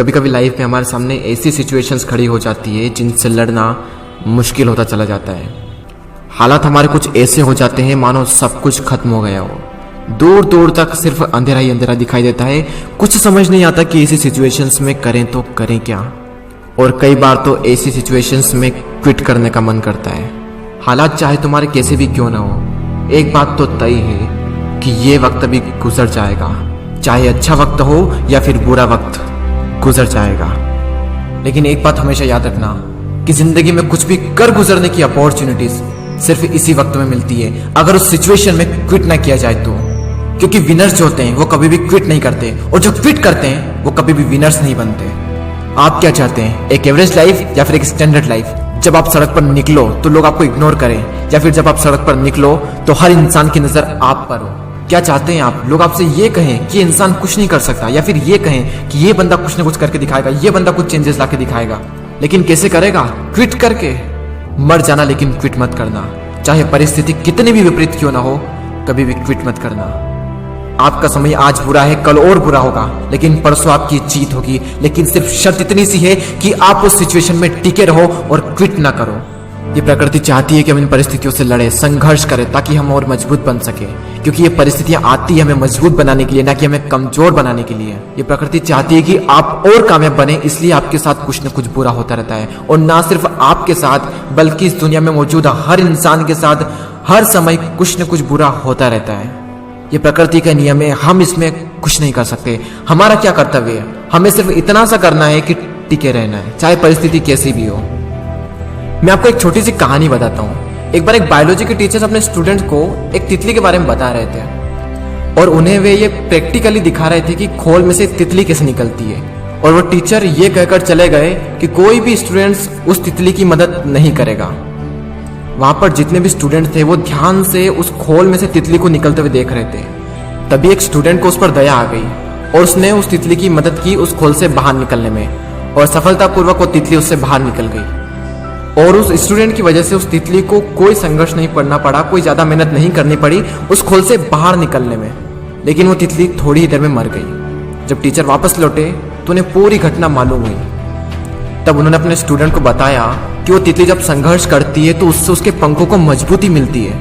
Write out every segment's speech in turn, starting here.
कभी कभी लाइफ में हमारे सामने ऐसी सिचुएशंस खड़ी हो जाती है जिनसे लड़ना मुश्किल होता चला जाता है। हालात हमारे कुछ ऐसे हो जाते हैं मानो सब कुछ खत्म हो गया हो, दूर दूर तक सिर्फ अंधेरा ही अंधेरा दिखाई देता है। कुछ समझ नहीं आता कि ऐसी सिचुएशंस में करें तो करें क्या, और कई बार तो ऐसी सिचुएशंस में क्विट करने का मन करता है। हालात चाहे तुम्हारे कैसे भी क्यों ना हो, एक बात तो तय है कि ये वक्त अभी गुजर जाएगा, चाहे अच्छा वक्त हो या फिर बुरा वक्त गुजर जाएगा। लेकिन एक बात हमेशा याद रखना कि जिंदगी में कुछ भी कर गुजरने की अपॉर्चुनिटीज सिर्फ इसी वक्त में मिलती है, अगर उस सिचुएशन में क्विट ना किया जाए तो। क्योंकि विनर्स जो होते हैं वो कभी भी क्विट नहीं करते, और जो क्विट करते हैं वो कभी भी विनर्स नहीं बनते। आप क्या चाहते हैं, एक एवरेज लाइफ या फिर एक स्टैंडर्ड लाइफ? जब आप सड़क पर निकलो तो लोग आपको इग्नोर करें, या फिर जब आप सड़क पर निकलो तो हर इंसान की नजर आप पर हो? क्या चाहते हैं आप, लोग आपसे ये कहें कि इंसान कुछ नहीं कर सकता, या फिर ये कहें कि ये बंदा कुछ ना कुछ करके दिखाएगा, ये बंदा कुछ चेंजेस लाके दिखाएगा? लेकिन कैसे करेगा? क्विट करके। मर जाना लेकिन क्विट मत करना, चाहे परिस्थिति कितनी भी विपरीत क्यों ना हो, कभी भी क्विट मत करना। आपका समय आज बुरा है, कल और बुरा होगा, लेकिन परसों आपकी जीत होगी। लेकिन सिर्फ शर्त इतनी सी है कि आप उस सिचुएशन में टिके रहो और क्विट ना करो। ये प्रकृति चाहती है कि हम इन परिस्थितियों से लड़े, संघर्ष करें, ताकि हम और मजबूत बन सके। क्योंकि ये परिस्थितियां आती है हमें मजबूत बनाने के लिए, ना कि हमें कमजोर बनाने के लिए। ये प्रकृति चाहती है कि आप और कामयाब बने, इसलिए आपके साथ कुछ न कुछ बुरा होता रहता है। और ना सिर्फ आपके साथ, बल्कि इस दुनिया में मौजूद हर इंसान के साथ हर समय कुछ न कुछ बुरा होता रहता है। ये प्रकृति का नियम है, हम इसमें कुछ नहीं कर सकते। हमारा क्या कर्तव्य है? हमें सिर्फ इतना सा करना है कि टिके रहना है, चाहे परिस्थिति कैसी भी हो। मैं आपको एक छोटी सी कहानी बताता हूँ। एक बार एक बायोलॉजी के टीचर अपने स्टूडेंट को एक तितली के बारे में बता रहे थे, और उन्हें वे ये प्रैक्टिकली दिखा रहे थे कि खोल में से तितली कैसे निकलती है। और वो टीचर ये कहकर चले गए कि कोई भी स्टूडेंट्स उस तितली की मदद नहीं करेगा। वहां पर जितने भी स्टूडेंट थे वो ध्यान से उस खोल में से तितली को निकलते हुए देख रहे थे। तभी एक स्टूडेंट को उस पर दया आ गई, और उसने उस तितली की मदद की उस खोल से बाहर निकलने में, और सफलतापूर्वक वो तितली उससे बाहर निकल गई। और उस स्टूडेंट की वजह से उस तितली को कोई संघर्ष नहीं करना पड़ा, कोई ज्यादा मेहनत नहीं करनी पड़ी उस खोल से बाहर निकलने में। लेकिन वो तितली थोड़ी ही देर में मर गई। जब टीचर वापस लौटे तो उन्हें पूरी घटना मालूम हुई। तब उन्होंने अपने स्टूडेंट को बताया कि वो तितली जब संघर्ष करती है तो उससे उसके पंखों को मजबूती मिलती है।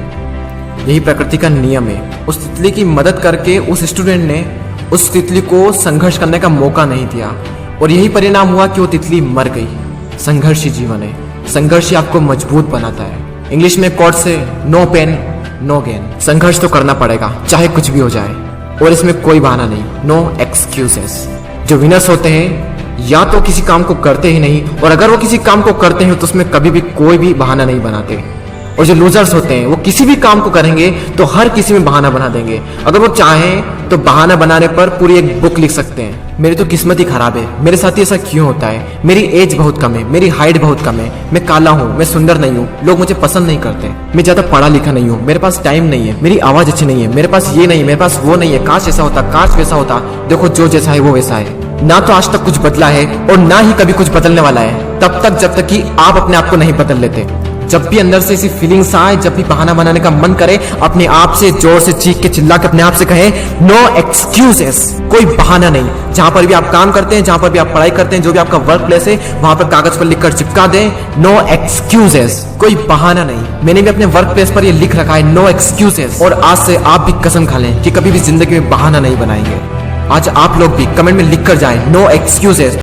यही प्रकृति का नियम है। उस तितली की मदद करके उस स्टूडेंट ने उस तितली को संघर्ष करने का मौका नहीं दिया, और यही परिणाम हुआ कि वो तितली मर गई। संघर्ष ही जीवन है, संघर्ष ही आपको मजबूत बनाता है। इंग्लिश में कोट से नो पेन नो गेन। संघर्ष तो करना पड़ेगा चाहे कुछ भी हो जाए, और इसमें कोई बहाना नहीं, नो एक्सक्यूजेस। जो विनर्स होते हैं या तो किसी काम को करते ही नहीं, और अगर वो किसी काम को करते हैं तो उसमें कभी भी कोई भी बहाना नहीं बनाते। और जो लूजर्स होते हैं वो किसी भी काम को करेंगे तो हर किसी में बहाना बना देंगे। अगर वो चाहें तो बहाना बनाने पर पूरी एक बुक लिख सकते हैं। मेरी तो किस्मत ही खराब है, मेरे साथ ही ऐसा क्यों होता है, मेरी एज बहुत कम है, मेरी हाइट बहुत कम है, मैं काला हूँ, मैं सुंदर नहीं हूँ, लोग मुझे पसंद नहीं करते, मैं ज्यादा पढ़ा लिखा नहीं हूँ, मेरे पास टाइम नहीं है, मेरी आवाज अच्छी नहीं है, मेरे पास ये नहीं, मेरे पास वो नहीं है, काश ऐसा होता, काश वैसा होता। देखो जो जैसा है वो वैसा है। ना तो आज तक कुछ बदला है और ना ही कभी कुछ बदलने वाला है, तब तक जब तक कि आप अपने आप को नहीं बदल लेते। जब भी अंदर से ऐसी फीलिंग्स आए, जब भी बहाना बनाने का मन करे, अपने आप से जोर से चीख के चिल्ला के अपने आप से कहें नो एक्सक्यूजेस। कोई बहाना नहीं। जहां पर भी आप काम करते हैं, जहां पर भी आप पढ़ाई करते हैं, जो भी आपका वर्क प्लेस है, वहां पर कागज पर लिखकर चिपका दें नो एक्सक्यूजेस। कोई बहाना नहीं। मैंने भी अपने वर्क प्लेस पर ये लिख रखा है नो एक्सक्यूजेस, और आज से आप भी कसम खा लें कि कभी भी जिंदगी में बहाना नहीं बनाएंगे। आज आप लोग भी कमेंट में लिख कर जाएं नो एक्सक्यूजेस।